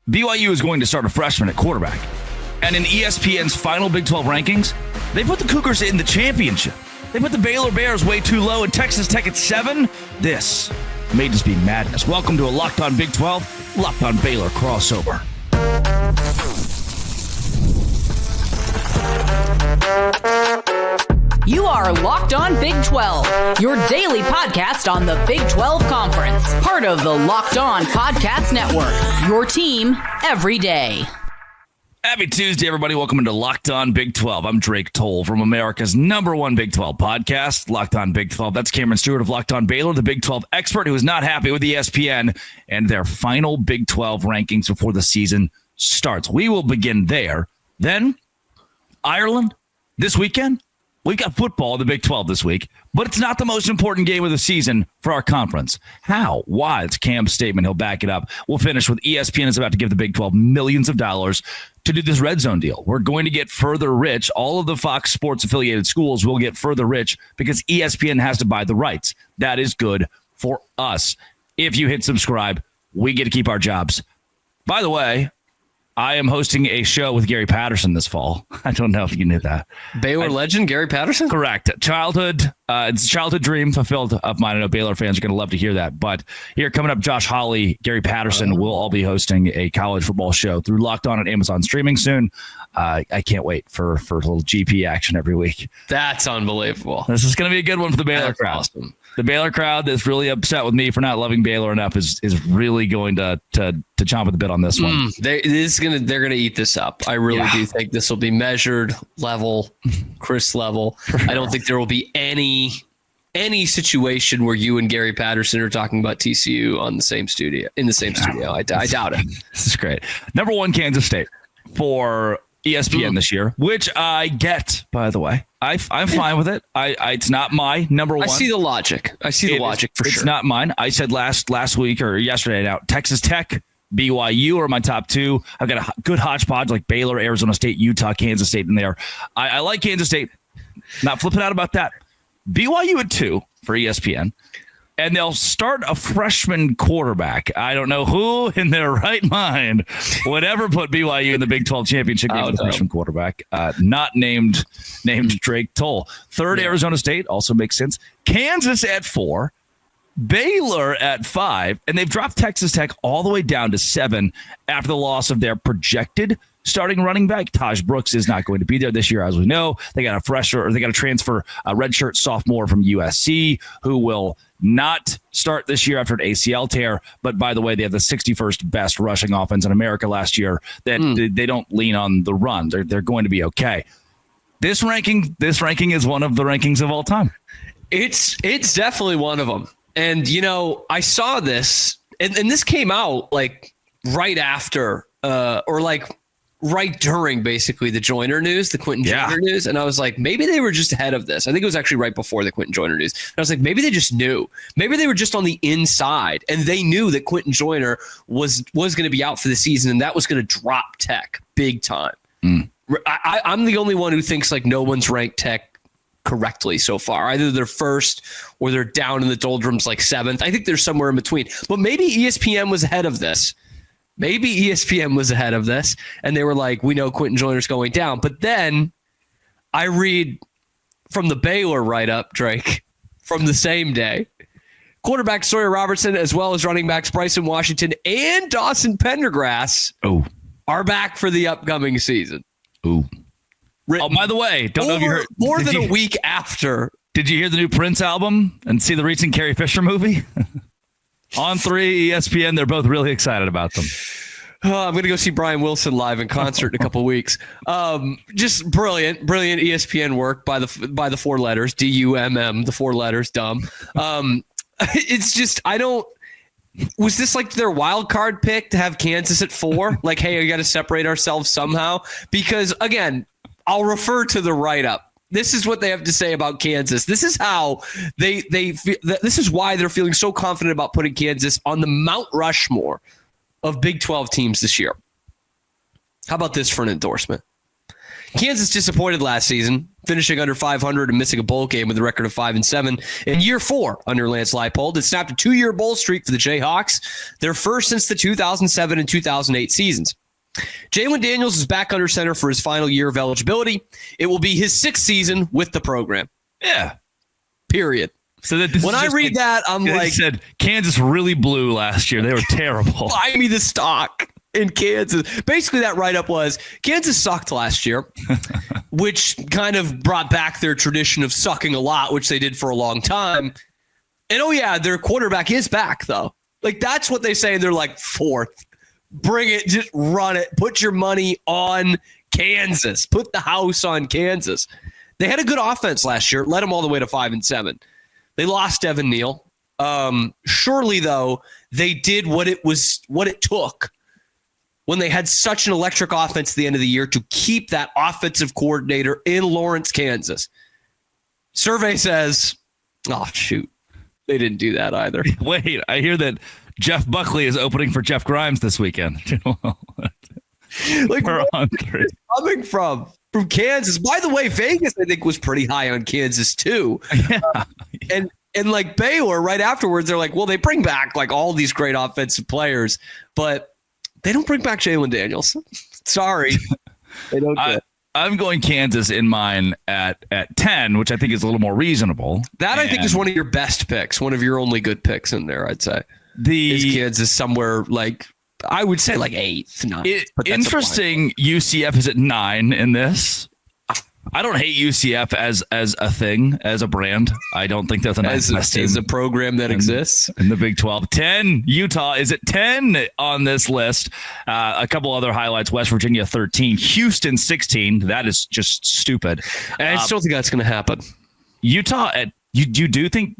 BYU is going to start a freshman at quarterback. And in ESPN's final Big 12 rankings, they put the Cougars in the championship. They put the Baylor Bears way too low and Texas Tech at 7. This may just be madness. Welcome to a Locked On Big 12, Locked On Baylor crossover. You are Locked On Big 12, your daily podcast on the Big 12 Conference. Part of the Locked On Podcast Network, your team every day. Happy Tuesday, everybody. Welcome into Locked On Big 12. I'm Drake Toll from America's #1 Big 12 podcast, Locked On Big 12. That's Cameron Stewart of Locked On Baylor, the Big 12 expert who is not happy with ESPN and their final Big 12 rankings before the season starts. We will begin there. Then, Ireland this weekend. We've got football in the Big 12 this week, but it's not the most important game of the season for our conference. How? Why? It's Cam's statement. He'll back it up. We'll finish with ESPN is about to give the Big 12 millions of dollars to do this red zone deal. We're going to get further rich. All of the Fox Sports affiliated schools will get further rich because ESPN has to buy the rights. That is good for us. If you hit subscribe, we get to keep our jobs. By the way, I am hosting a show with Gary Patterson this fall. I don't know if you knew that. Baylor legend, Gary Patterson? Correct. It's a childhood dream fulfilled of mine. I know Baylor fans are going to love to hear that. But here coming up, Josh Hawley, Gary Patterson will all be hosting a college football show through Locked On and Amazon streaming soon. I can't wait for a little GP action every week. That's unbelievable. This is going to be a good one for the Baylor crowd. Awesome. The Baylor crowd that's really upset with me for not loving Baylor enough is really going to chomp at the bit on this one. They're gonna eat this up. I really do think this will be measured, level, Chris level. I don't think there will be any situation where you and Gary Patterson are talking about TCU in the same studio. I doubt it. This is great. #1 Kansas State for ESPN this year, which I get, by the way. I'm fine with it. It's not my #1. I see the logic. For sure. It's not mine. I said last week or yesterday now, Texas Tech, BYU are my top 2. I've got a good hodgepodge like Baylor, Arizona State, Utah, Kansas State in there. I like Kansas State. Not flipping out about that. BYU at 2 for ESPN. And they'll start a freshman quarterback. I don't know who in their right mind would ever put BYU in the Big 12 championship game with a freshman quarterback. Not named Drake Toll. 3rd, Arizona State also makes sense. Kansas at 4. Baylor at 5. And they've dropped Texas Tech all the way down to 7 after the loss of their projected starting running back. Taj Brooks is not going to be there this year, as we know. They got a transfer, a redshirt sophomore from USC who will not start this year after an ACL tear. But by the way, they have the 61st best rushing offense in America last year. That they don't lean on the run. They're going to be okay. This ranking is one of the rankings of all time. It's definitely one of them. And I saw this, and this came out like right after, right during basically the Joyner news, the Quentin Joyner news. And I was like, maybe they were just ahead of this. I think it was actually right before the Quentin Joyner news. And I was like, maybe they just knew. Maybe they were just on the inside and they knew that Quentin Joyner was going to be out for the season and that was going to drop Tech big time. I'm the only one who thinks like no one's ranked Tech correctly so far. Either they're 1st or they're down in the doldrums like 7th. I think they're somewhere in between. But maybe ESPN was ahead of this. And they were like, we know Quentin Joyner's going down. But then I read from the Baylor write-up, Drake, from the same day, quarterback Sawyer Robertson, as well as running backs Bryson Washington and Dawson Pendergrass are back for the upcoming season. By the way, don't know if you heard. More than a week after. Did you hear the new Prince album and see the recent Carrie Fisher movie? On 3, ESPN, they're both really excited about them. I'm going to go see Brian Wilson live in concert in a couple weeks. Just brilliant ESPN work by the 4 letters, DUMM, the 4 letters, dumb. It's just, was this like their wild card pick to have Kansas at 4? Like, hey, we got to separate ourselves somehow? Because again, I'll refer to the write-up. This is what they have to say about Kansas. This is how this is why they're feeling so confident about putting Kansas on the Mount Rushmore of Big 12 teams this year. How about this for an endorsement? Kansas disappointed last season, finishing under 500 and missing a bowl game with a record of 5-7 in year 4 under Lance Leipold. It snapped a 2-year bowl streak for the Jayhawks, their first since the 2007 and 2008 seasons. Jalen Daniels is back under center for his final year of eligibility. It will be his 6th season with the program. Yeah. Period. So that when I read that, I'm like, said Kansas really blew last year. They were terrible. Buy me the stock in Kansas. Basically, that write-up was Kansas sucked last year, which kind of brought back their tradition of sucking a lot, which they did for a long time. And oh yeah, their quarterback is back though. Like that's what they say. They're like 4th. Bring it, just run it. Put your money on Kansas. Put the house on Kansas. They had a good offense last year. Led them all the way to 5-7. They lost Evan Neal. Surely, though, they did what it took when they had such an electric offense at the end of the year to keep that offensive coordinator in Lawrence, Kansas. Survey says, oh, shoot. They didn't do that either. Wait, I hear that Jeff Buckley is opening for Jeff Grimes this weekend. Like, where is coming from Kansas? By the way, Vegas, I think, was pretty high on Kansas, too. Yeah. And like Baylor, right afterwards, they're like, well, they bring back like all these great offensive players, but they don't bring back Jalen Daniels. Sorry. They don't do it. I'm going Kansas in mine at 10, which I think is a little more reasonable. That I think is one of your best picks, one of your only good picks in there, I'd say. Is Kansas somewhere like, I would say like 8th, 9th. Interesting, UCF is at 9 in this. I don't hate UCF as a thing, as a brand. I don't think that's a nice team. As a program that exists. In the Big 12. 10, Utah is at 10 on this list. A couple other highlights, West Virginia 13, Houston 16. That is just stupid. And I still think that's going to happen. Utah, you do think...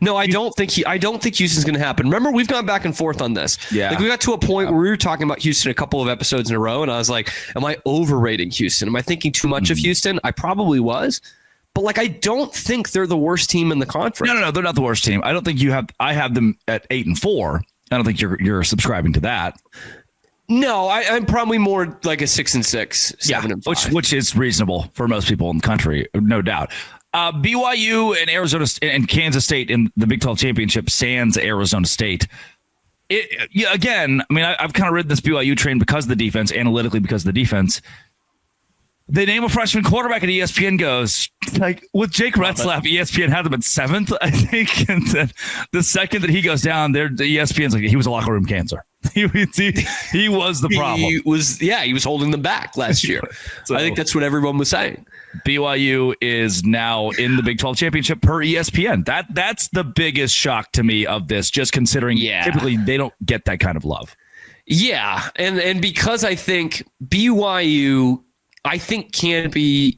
No, I don't think Houston's going to happen. Remember, we've gone back and forth on this. Yeah. Like we got to a point where we were talking about Houston a couple of episodes in a row, and I was like, am I overrating Houston? Am I thinking too much of Houston? I probably was. But like, I don't think they're the worst team in the conference. No, they're not the worst team. I don't think I have them at 8-4. I don't think you're subscribing to that. No, I'm probably more like a 6-6, 7-5. Which is reasonable for most people in the country, no doubt. BYU and Arizona and Kansas State in the Big 12 championship sans Arizona State. Again, I mean, I've kind of ridden this BYU train because of the defense, analytically because of the defense. They name a freshman quarterback and ESPN goes, like, with Jake Retzlaff, ESPN had them at 7th, I think. And then the second that he goes down, the ESPN's like, he was a locker room cancer. He was the problem. He was holding them back last year. So, I think that's what everyone was saying. BYU is now in the Big 12 championship per ESPN. That's the biggest shock to me of this, just considering typically they don't get that kind of love. Yeah. And because I think BYU, can be,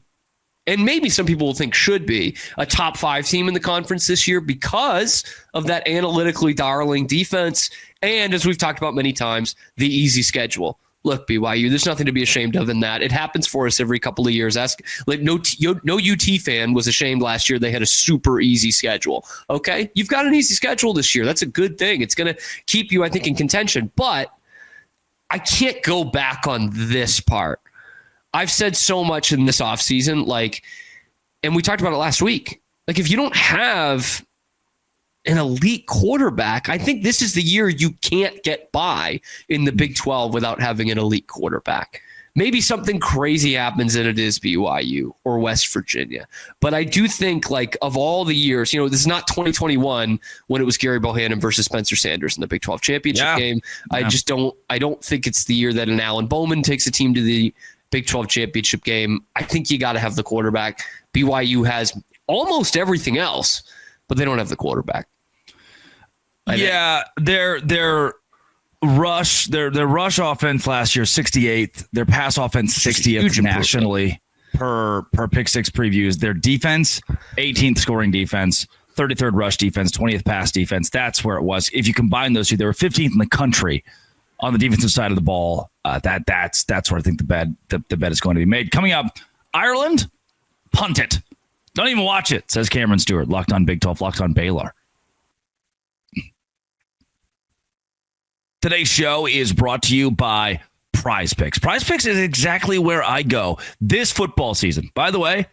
and maybe some people will think should be, a top 5 team in the conference this year because of that analytically darling defense. And as we've talked about many times, the easy schedule. Look, BYU, there's nothing to be ashamed of in that. It happens for us every couple of years. No UT fan was ashamed last year. They had a super easy schedule. Okay, you've got an easy schedule this year. That's a good thing. It's going to keep you, I think, in contention. But I can't go back on this part. I've said so much in this offseason, and we talked about it last week. Like, if you don't have an elite quarterback, I think this is the year you can't get by in the Big 12 without having an elite quarterback. Maybe something crazy happens and it is BYU or West Virginia. But I do think, of all the years, this is not 2021 when it was Gary Bohannon versus Spencer Sanders in the Big 12 championship game. I don't think it's the year that an Alan Bowman takes a team to the Big 12 championship game. I think you got to have the quarterback. BYU has almost everything else, but they don't have the quarterback. Their rush offense last year 68th, their pass offense 60th nationally per pick six previews. Their defense 18th scoring defense, 33rd rush defense, 20th pass defense. That's where it was. If you combine those two, they were 15th in the country on the defensive side of the ball. That's where I think the bet is going to be made. Coming up, Ireland, punt it. Don't even watch it, says Cameron Stewart. Locked on Big 12, locked on Baylor. Today's show is brought to you by Prize Picks. Prize Picks is exactly where I go this football season. By the way,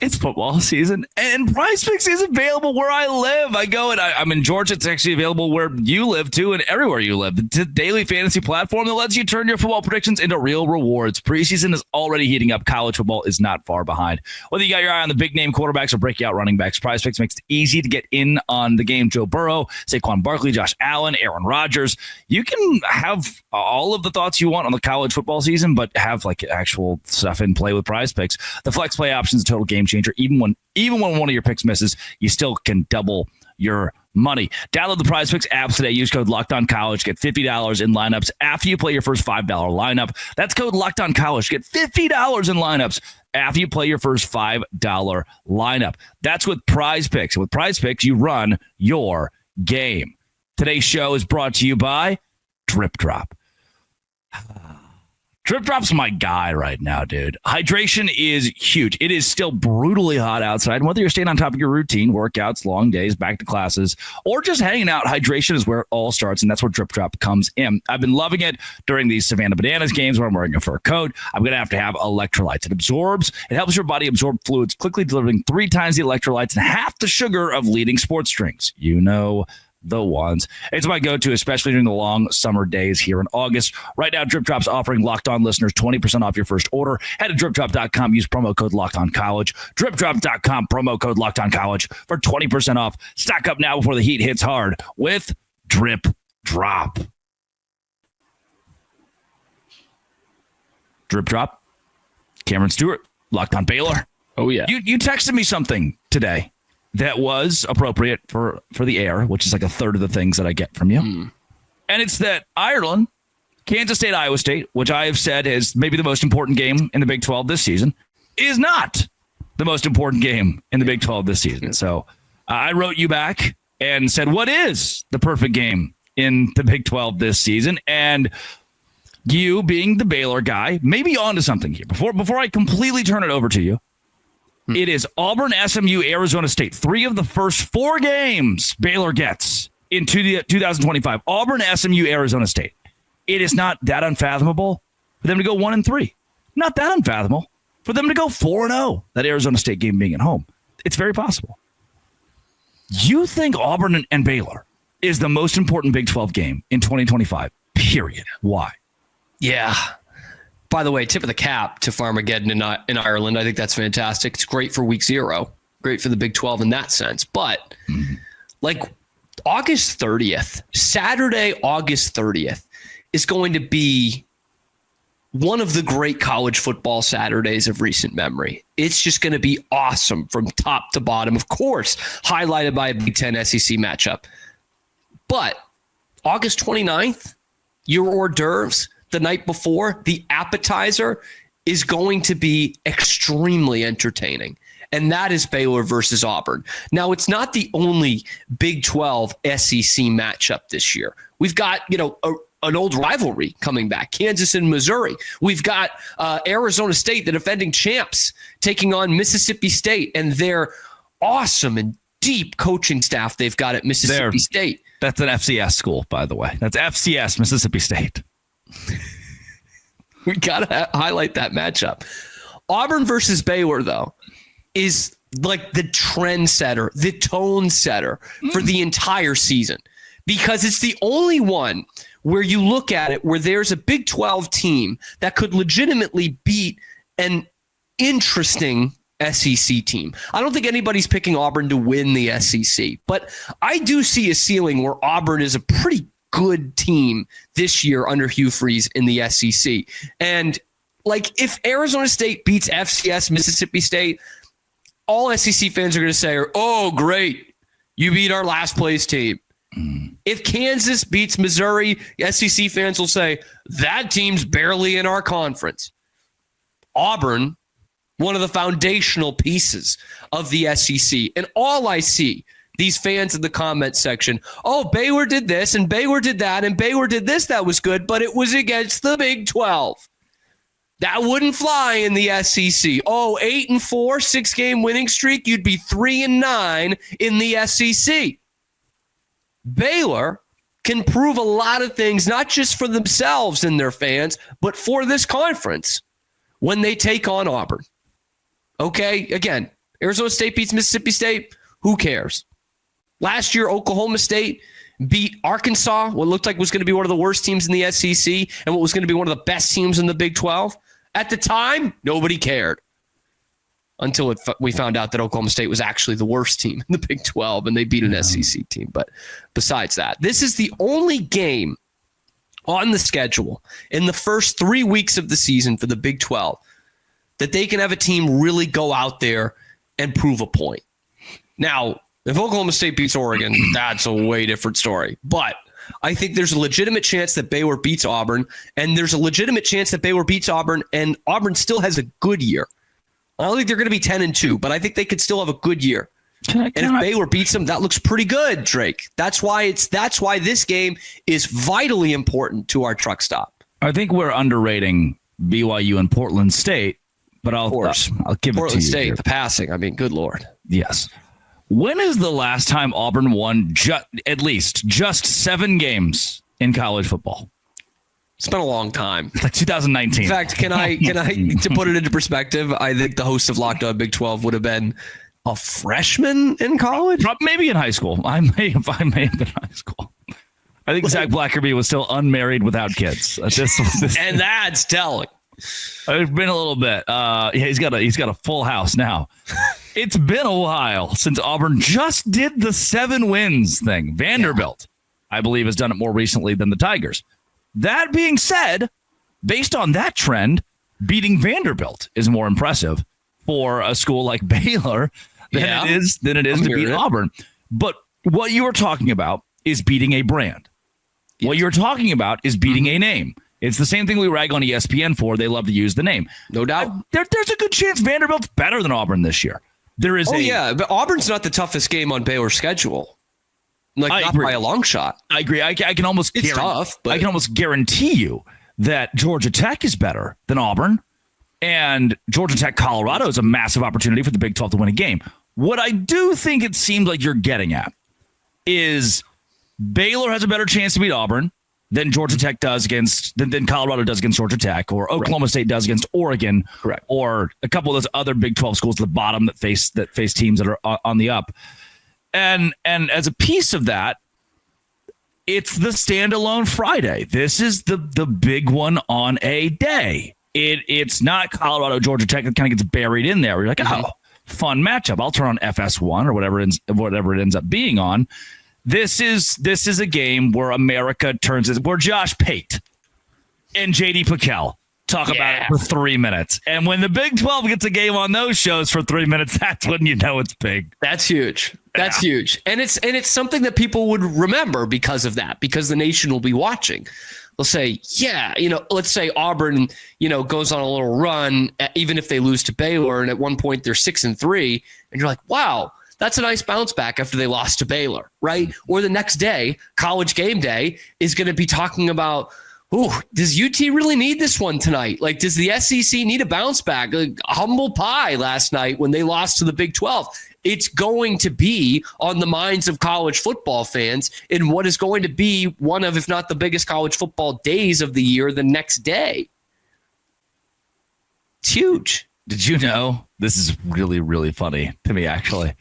it's football season, and Prize Picks is available where I live. I go and I'm in Georgia. It's actually available where you live, too, and everywhere you live. It's a daily fantasy platform that lets you turn your football predictions into real rewards. Preseason is already heating up. College football is not far behind. Whether you got your eye on the big-name quarterbacks or breakout running backs, Prize Picks makes it easy to get in on the game. Joe Burrow, Saquon Barkley, Josh Allen, Aaron Rodgers. You can have all of the thoughts you want on the college football season, but have like actual stuff in play with Prize Picks. The flex play option is a total game changer. Even when one of your picks misses, you still can double your money. Download the Prize Picks apps today. Use code LOCKEDONCollege. Get $50 in lineups after you play your first $5 lineup. That's code LOCKEDONCollege. Get $50 in lineups after you play your first $5 lineup. That's with Prize Picks. With Prize Picks, you run your game. Today's show is brought to you by Drip Drop. Drip Drop's my guy right now, dude. Hydration is huge. It is still brutally hot outside. And whether you're staying on top of your routine, workouts, long days, back to classes, or just hanging out, hydration is where it all starts, and that's where Drip Drop comes in. I've been loving it during these Savannah Bananas games where I'm wearing a fur coat. I'm going to have electrolytes. It helps your body absorb fluids, quickly delivering 3 times the electrolytes and half the sugar of leading sports drinks. You know the ones. It's my go-to, especially during the long summer days here in August. Right now, Drip Drop's offering Locked On listeners 20% off your first order. Head to dripdrop.com. Use promo code LOCKEDONCollege. Dripdrop.com, promo code LOCKEDONCollege for 20% off. Stock up now before the heat hits hard with Drip Drop. Drip Drop. Cameron Stewart, Locked On Baylor. Oh, yeah. You texted me something today that was appropriate for the air, which is like a third of the things that I get from you. And it's that Ireland, Kansas State, Iowa State, which I have said is maybe the most important game in the Big 12 this season, is not the most important game in the Big 12 this season. So I wrote you back and said, what is the perfect game in the Big 12 this season? And you, being the Baylor guy, may be onto something here. Before I completely turn it over to you, it is Auburn, SMU, Arizona State. 3 of the first 4 games Baylor gets in 2025. Auburn, SMU, Arizona State. It is not that unfathomable for them to go 1-3. Not that unfathomable for them to go 4-0. That Arizona State game being at home. It's very possible. You think Auburn and Baylor is the most important Big 12 game in 2025, period. Why? Yeah. By the way, tip of the cap to Farmageddon in Ireland. I think that's fantastic. It's great for week 0. Great for the Big 12 in that sense. But like August 30th, Saturday, August 30th is going to be one of the great college football Saturdays of recent memory. It's just going to be awesome from top to bottom. Of course, highlighted by a Big 10 SEC matchup. But August 29th, your hors d'oeuvres, the night before, the appetizer is going to be extremely entertaining. And that is Baylor versus Auburn. Now, it's not the only Big 12 SEC matchup this year. We've got, an old rivalry coming back, Kansas and Missouri. We've got Arizona State, the defending champs, taking on Mississippi State and their awesome and deep coaching staff they've got at Mississippi State. That's an FCS school, by the way. That's FCS, Mississippi State. We got to highlight that matchup. Auburn versus Baylor, though, is like the trendsetter, the tone setter for the entire season, because it's the only one where you look at it where there's a Big 12 team that could legitimately beat an interesting SEC team. I don't think anybody's picking Auburn to win the SEC, but I do see a ceiling where Auburn is a pretty good team this year under Hugh Freeze in the SEC. And like, if Arizona State beats FCS Mississippi State, all SEC fans are going to say, oh, great, you beat our last place team. If Kansas beats Missouri, SEC fans will say, that team's barely in our conference. Auburn, one of the foundational pieces of the SEC. And all I see, these fans in the comment section, oh, Baylor did this and Baylor did that and Baylor did this that was good, but it was against the Big 12. That wouldn't fly in the SEC. Oh, 8-4, 6-game winning streak, you'd be 3-9 in the SEC. Baylor can prove a lot of things, not just for themselves and their fans, but for this conference when they take on Auburn. Okay, again, Arizona State beats Mississippi State. Who cares? Last year, Oklahoma State beat Arkansas, what looked like was going to be one of the worst teams in the SEC and what was going to be one of the best teams in the Big 12. At the time, nobody cared until we found out that Oklahoma State was actually the worst team in the Big 12 and they beat an SEC team. But besides that, this is the only game on the schedule in the first 3 weeks of the season for the Big 12 that they can have a team really go out there and prove a point. Now, if Oklahoma State beats Oregon, that's a way different story. But I think there's a legitimate chance that Baylor beats Auburn, and there's a legitimate chance that Baylor beats Auburn, and Auburn still has a good year. I don't think they're going to be 10-2, but I think they could still have a good year. And if Baylor beats them, that looks pretty good, Drake. That's why this game is vitally important to our truck stop. I think we're underrating BYU and Portland State, but I'll give it to you. Portland State, the passing. I mean, good Lord. Yes. When is the last time Auburn won at least just 7 games in college football? It's been a long time. It's like 2019. In fact, can I to put it into perspective, I think the host of Locked On Big 12 would have been a freshman in college? Maybe in high school. I may have been in high school. I think Zach Blackerby was still unmarried without kids. And that's telling. It's been a little bit. He's got a full house now. It's been a while since Auburn just did the 7 wins thing. Vanderbilt, I believe, has done it more recently than the Tigers. That being said, based on that trend, beating Vanderbilt is more impressive for a school like Baylor than it is to beat Auburn. But what you were talking about is beating a brand. Yes. What you're talking about is beating a name. It's the same thing we rag on ESPN for. They love to use the name. No doubt. There's a good chance Vanderbilt's better than Auburn this year. But Auburn's not the toughest game on Baylor's schedule. Not by a long shot. I agree. I can almost tough, but I can almost guarantee you that Georgia Tech is better than Auburn, and Georgia Tech Colorado is a massive opportunity for the Big 12 to win a game. What I do think it seems like you're getting at is Baylor has a better chance to beat Auburn than Georgia Tech does than Colorado does against Georgia Tech, or Oklahoma State does against Oregon, correct, or a couple of those other Big 12 schools at the bottom that face teams that are on the up. And as a piece of that, it's the standalone Friday. This is the big one on a day. It's not Colorado, Georgia Tech that kind of gets buried in there. You're like, oh, fun matchup. I'll turn on FS1 or whatever it ends up being on. This is a game where America where Josh Pate and JD Piquel talk about it for 3 minutes. And when the Big 12 gets a game on those shows for 3 minutes, that's when you know it's big. That's huge. That's huge. And it's something that people would remember because of that, because the nation will be watching. They'll say, let's say Auburn, goes on a little run, even if they lose to Baylor, and at one point they're 6-3, and you're like, wow, that's a nice bounce back after they lost to Baylor, right? Or the next day, College Game Day is going to be talking about, does UT really need this one tonight? Like, does the SEC need a bounce back? Like, humble pie last night when they lost to the Big 12. It's going to be on the minds of college football fans in what is going to be one of, if not the biggest college football days of the year, the next day. It's huge. Did you know? This is really, really funny to me, actually.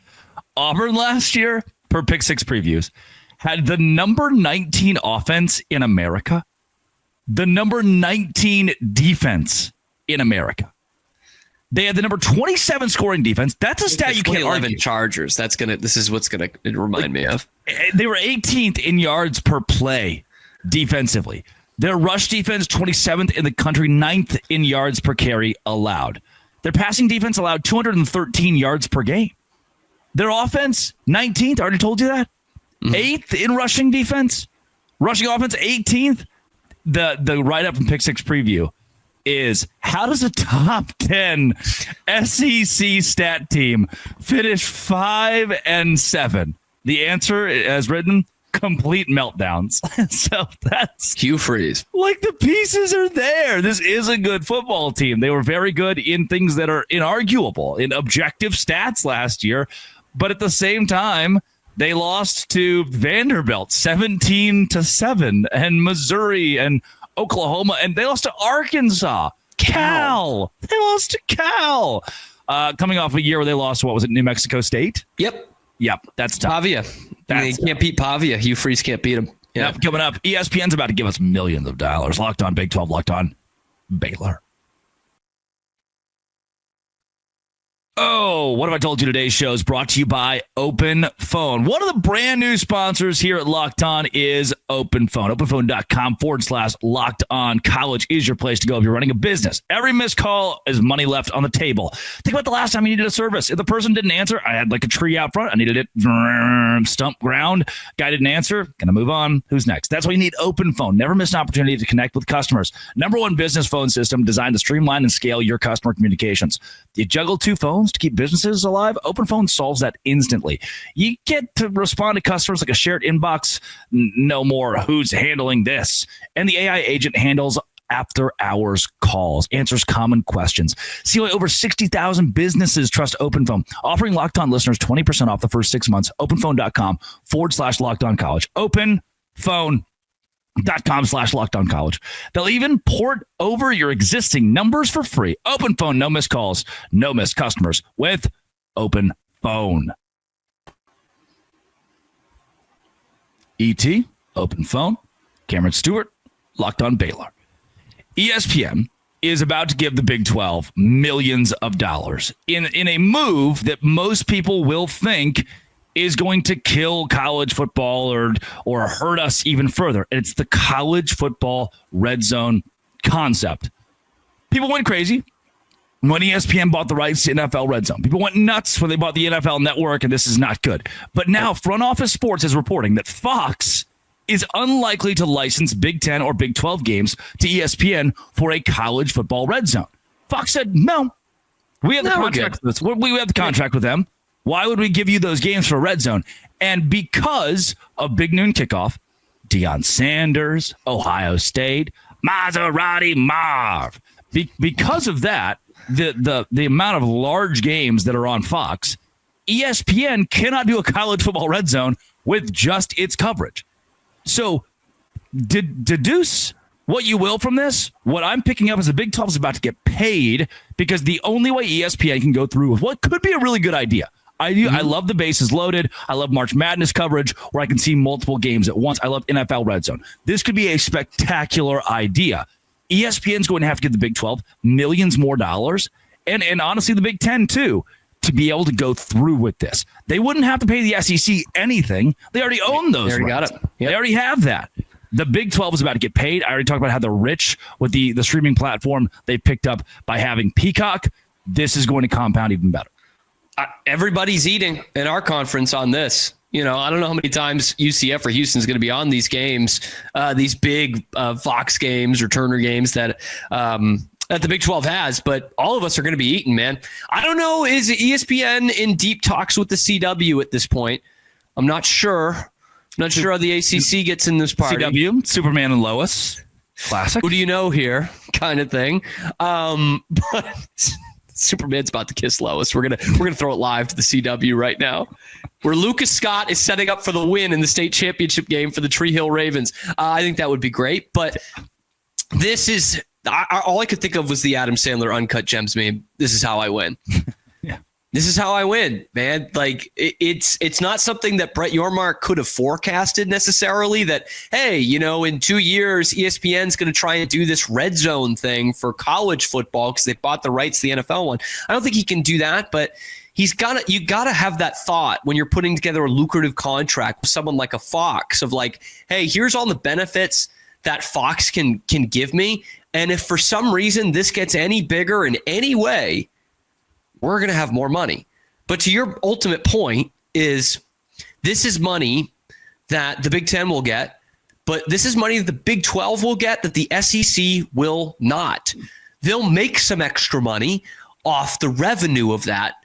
Auburn last year, per Pick 6 previews, had the number 19 offense in America, the number 19 defense in America. They had the number 27 scoring defense. That's a stat you can't argue. Chargers. This is what's gonna remind me of. They were 18th in yards per play defensively. Their rush defense 27th in the country, 9th in yards per carry allowed. Their passing defense allowed 213 yards per game. Their offense 19th. I already told you that. 8th in rushing defense. Rushing offense 18th. The write-up from Pick 6 preview is, how does a top 10 SEC stat team finish 5-7? The answer, as written, complete meltdowns. So that's Hugh Freeze. Like, the pieces are there. This is a good football team. They were very good in things that are inarguable, in objective stats last year. But at the same time, They lost to Vanderbilt 17-7, and Missouri and Oklahoma, and they lost to Arkansas. Cal. They lost to Cal. Coming off a year where they lost, what was it, New Mexico State? Yep. That's tough. Pavia. You can't beat Pavia. Hugh Freeze can't beat him. Yeah. Yep. Coming up, ESPN's about to give us millions of dollars. Locked on Big 12, Locked on Baylor. Oh, what have I told you? Today's show is brought to you by Open Phone. One of the brand new sponsors here at Locked On is Open Phone. OpenPhone.com/Locked On College is your place to go if you're running a business. Every missed call is money left on the table. Think about the last time you needed a service. If the person didn't answer, I had like a tree out front. I needed it stump ground. Guy didn't answer. Gonna move on. Who's next? That's why you need Open Phone. Never miss an opportunity to connect with customers. Number one business phone system designed to streamline and scale your customer communications. You juggle two phones to keep businesses alive? Open Phone solves that instantly. You get to respond to customers like a shared inbox. No more who's handling this. And the AI agent handles after hours calls, answers common questions. See why over 60,000 businesses trust Open Phone, offering Locked On listeners 20% off the first 6 months. OpenPhone.com/Locked On College. OpenPhone.com/Locked On College. They'll even port over your existing numbers for free. Open Phone, no missed calls, no missed customers with Open Phone. ET, Open Phone, Cameron Stewart, Locked On Baylor. ESPN is about to give the Big 12 millions of dollars in a move that most people will think is going to kill college football or hurt us even further. And it's the college football red zone concept. People went crazy when ESPN bought the rights to NFL Red Zone. People went nuts when they bought the NFL Network, and this is not good. But now Front Office Sports is reporting that Fox is unlikely to license Big 10 or Big 12 games to ESPN for a college football red zone. Fox said, no, we have the contract with this. We have the contract with them. Why would we give you those games for red zone? And because of Big Noon Kickoff, Deion Sanders, Ohio State, Maserati Marv. Because of that, the amount of large games that are on Fox, ESPN cannot do a college football red zone with just its coverage. So deduce what you will from this. What I'm picking up is the Big 12 is about to get paid because the only way ESPN can go through with what could be a really good idea. I love the bases loaded. I love March Madness coverage where I can see multiple games at once. I love NFL Red Zone. This could be a spectacular idea. ESPN's going to have to give the Big 12 millions more dollars, and honestly the Big 10 too, to be able to go through with this. They wouldn't have to pay the SEC anything. They already own those. They already got it. Yep. They already have that. The Big 12 is about to get paid. I already talked about how they're rich with the streaming platform they picked up by having Peacock. This is going to compound even better. Everybody's eating in our conference on this. You know, I don't know how many times UCF or Houston's going to be on these games, these big Fox games or Turner games that the Big 12 has, but all of us are going to be eating, man. I don't know. Is ESPN in deep talks with the CW at this point? I'm not sure. I'm not sure how the ACC gets in this party. CW, Superman and Lois. Classic. Who do you know here? Kind of thing. But Superman's about to kiss Lois. We're gonna throw it live to the CW right now, where Lucas Scott is setting up for the win in the state championship game for the Tree Hill Ravens. I think that would be great. But this is all I could think of was the Adam Sandler Uncut Gems meme. This is how I win. Yeah, this is how I win, man. Like it's not something that Brett Yormark could have forecasted necessarily. That hey, you know, in 2 years ESPN's going to try and do this red zone thing for college football because they bought the rights to the NFL one. I don't think he can do that, but you got to have that thought when you're putting together a lucrative contract with someone like a Fox of like, hey, here's all the benefits that Fox can give me. And if for some reason this gets any bigger in any way, we're going to have more money. But to your ultimate point is this is money that the Big 10 will get, but this is money that the Big 12 will get that the SEC will not. They'll make some extra money off the revenue of that,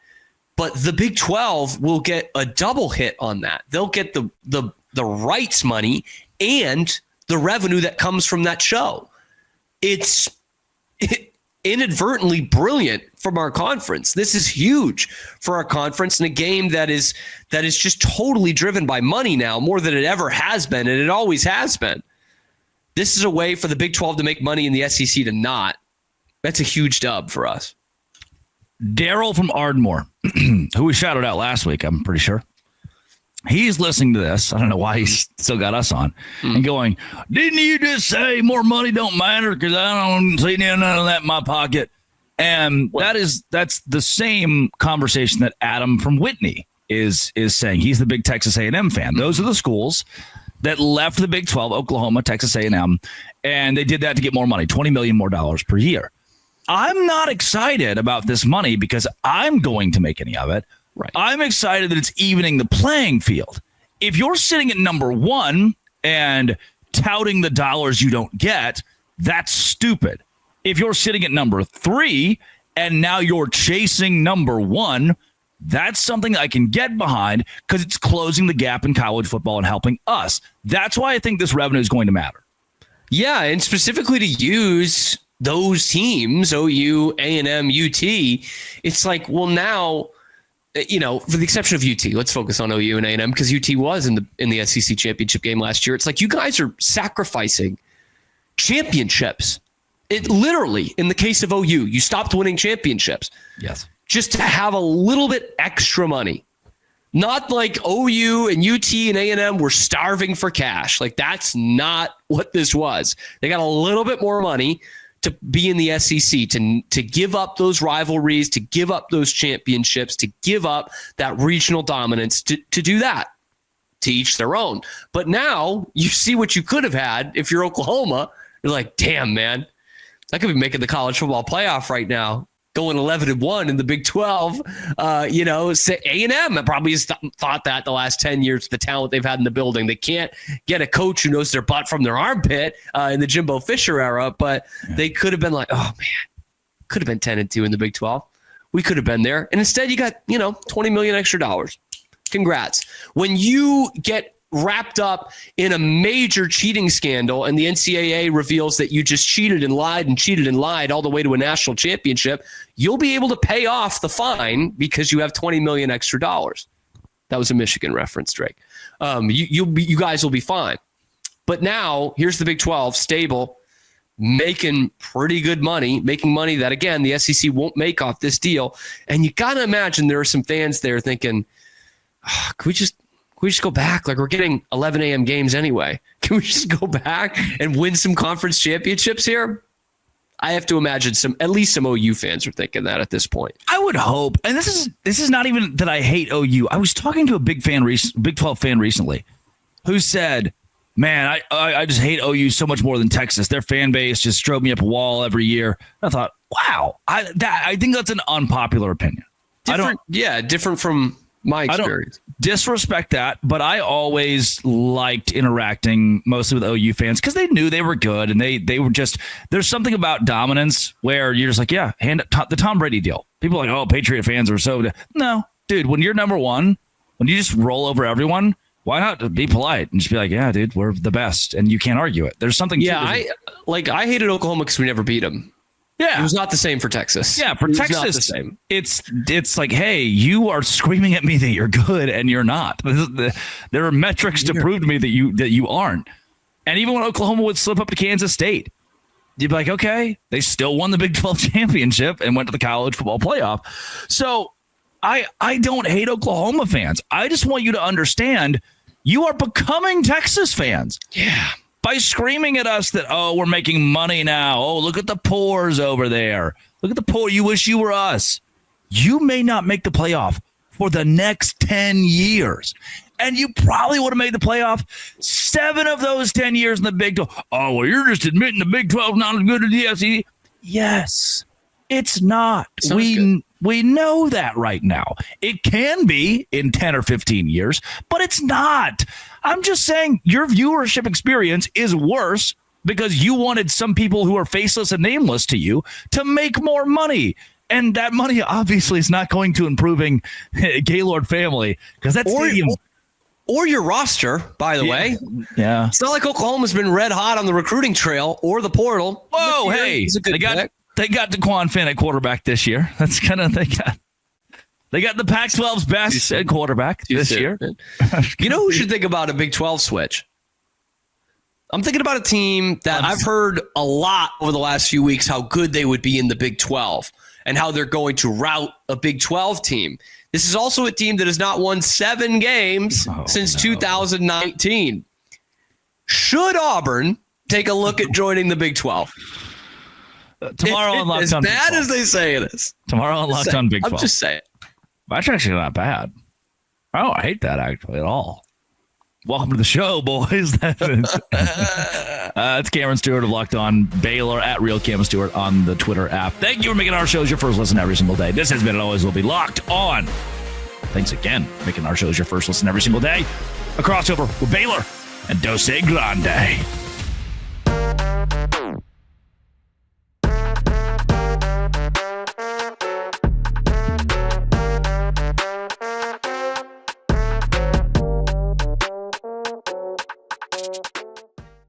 but the Big 12 will get a double hit on that. They'll get the rights money and the revenue that comes from that show. inadvertently brilliant from our conference. This is huge for our conference in a game that is just totally driven by money now, more than it ever has been, and it always has been. This is a way for the Big 12 to make money and the SEC to not. That's a huge dub for us. Daryl from Ardmore, who we shouted out last week, I'm pretty sure. He's listening to this. I don't know why he's still got us on and going, didn't you just say more money don't matter because I don't see none of that in my pocket? And that's the same conversation that Adam from Whitney is saying. He's the big Texas A&M fan. Those are the schools that left the Big 12, Oklahoma, Texas A&M, and they did that to get more money, $20 million more per year. I'm not excited about this money because I'm going to make any of it. Right. I'm excited that it's evening the playing field. If you're sitting at number one and touting the dollars you don't get, that's stupid. If you're sitting at number three and now you're chasing number one, that's something I can get behind because it's closing the gap in college football and helping us. That's why I think this revenue is going to matter. Yeah, and specifically to use those teams, OU, A&M, UT, it's like, well, now, you know, for the exception of UT, let's focus on OU and A&M because UT was in the SEC championship game last year. It's like you guys are sacrificing championships. It literally, in the case of OU, you stopped winning championships. Yes. Just to have a little bit extra money. Not like OU and UT and A&M were starving for cash. Like that's not what this was. They got a little bit more money to be in the SEC, to give up those rivalries, to give up those championships, to give up that regional dominance, to do that, to each their own. But now you see what you could have had if you're Oklahoma. You're like, damn, man, I could be making the college football playoff right now, going 11-1 in the Big 12. A&M probably has thought that the last 10 years, the talent they've had in the building. They can't get a coach who knows their butt from their armpit in the Jimbo Fisher era, but they could have been like, oh, man, could have been 10-2 in the Big 12. We could have been there. And instead you got, $20 million extra dollars. Congrats. When you get wrapped up in a major cheating scandal and the NCAA reveals that you just cheated and lied all the way to a national championship, you'll be able to pay off the fine because you have $20 million extra dollars. That was a Michigan reference, Drake. You guys will be fine. But now here's the Big 12 stable, making pretty good money, making money that, again, the SEC won't make off this deal. And you got to imagine there are some fans there thinking, can we just go back? Like, we're getting 11 a.m. games anyway. Can we just go back and win some conference championships here? I have to imagine at least some OU fans are thinking that at this point. I would hope. And this is not even that I hate OU. I was talking to a Big 12 fan recently who said, man, I just hate OU so much more than Texas. Their fan base just drove me up a wall every year. I thought, wow, I think that's an unpopular opinion. Different from my experience. I don't disrespect that, but I always liked interacting mostly with OU fans because they knew they were good and they were just, there's something about dominance where you're just like, yeah, hand up the Tom Brady deal. People are like, oh, Patriot fans are so, no, dude, when you're number one, when you just roll over everyone, why not be polite and just be like, yeah, dude, we're the best and you can't argue it. There's something. Yeah, I hated Oklahoma because we never beat them. Yeah, it was not the same for Texas. Yeah, for Texas, not the same. It's like, hey, you are screaming at me that you're good, and you're not. There are metrics to prove to me that you aren't. And even when Oklahoma would slip up to Kansas State, you'd be like, okay, they still won the Big 12 championship and went to the college football playoff. So I don't hate Oklahoma fans. I just want you to understand you are becoming Texas fans. Yeah. By screaming at us that, oh, we're making money now. Oh, look at the poors over there. Look at the poor. You wish you were us. You may not make the playoff for the next 10 years. And you probably would have made the playoff 7 of those 10 years in the Big 12. Oh, well, you're just admitting the Big 12 is not as good as the SEC. Yes, it's not. We know that right now. It can be in 10 or 15 years, but it's not. I'm just saying your viewership experience is worse because you wanted some people who are faceless and nameless to you to make more money. And that money obviously is not going to improving Gaylord family because that's stadium. Or your roster, by the way. Yeah. It's not like Oklahoma's been red hot on the recruiting trail or the portal. Whoa, hey. They they got DeQuan Finn at quarterback this year. That's kind of they got the Pac-12's best at quarterback this year. You know who should think about a Big 12 switch? I'm thinking about a team that I've heard a lot over the last few weeks how good they would be in the Big 12 and how they're going to route a Big 12 team. This is also a team that has not won 7 games since 2019. Should Auburn take a look at joining the Big 12? Tomorrow on Locked On Big 12. As bad as they say it is. Tomorrow on Locked On Big 12. I'm just saying. That's actually not bad. I don't hate that actually at all. Welcome to the show, boys. It's Cameron Stewart of Locked On Baylor at Real Cam Stewart on the Twitter app. Thank you for making our shows your first listen every single day. This has been and always will be Locked On. Thanks again for making our shows your first listen every single day. A crossover with Baylor and Dose Grande.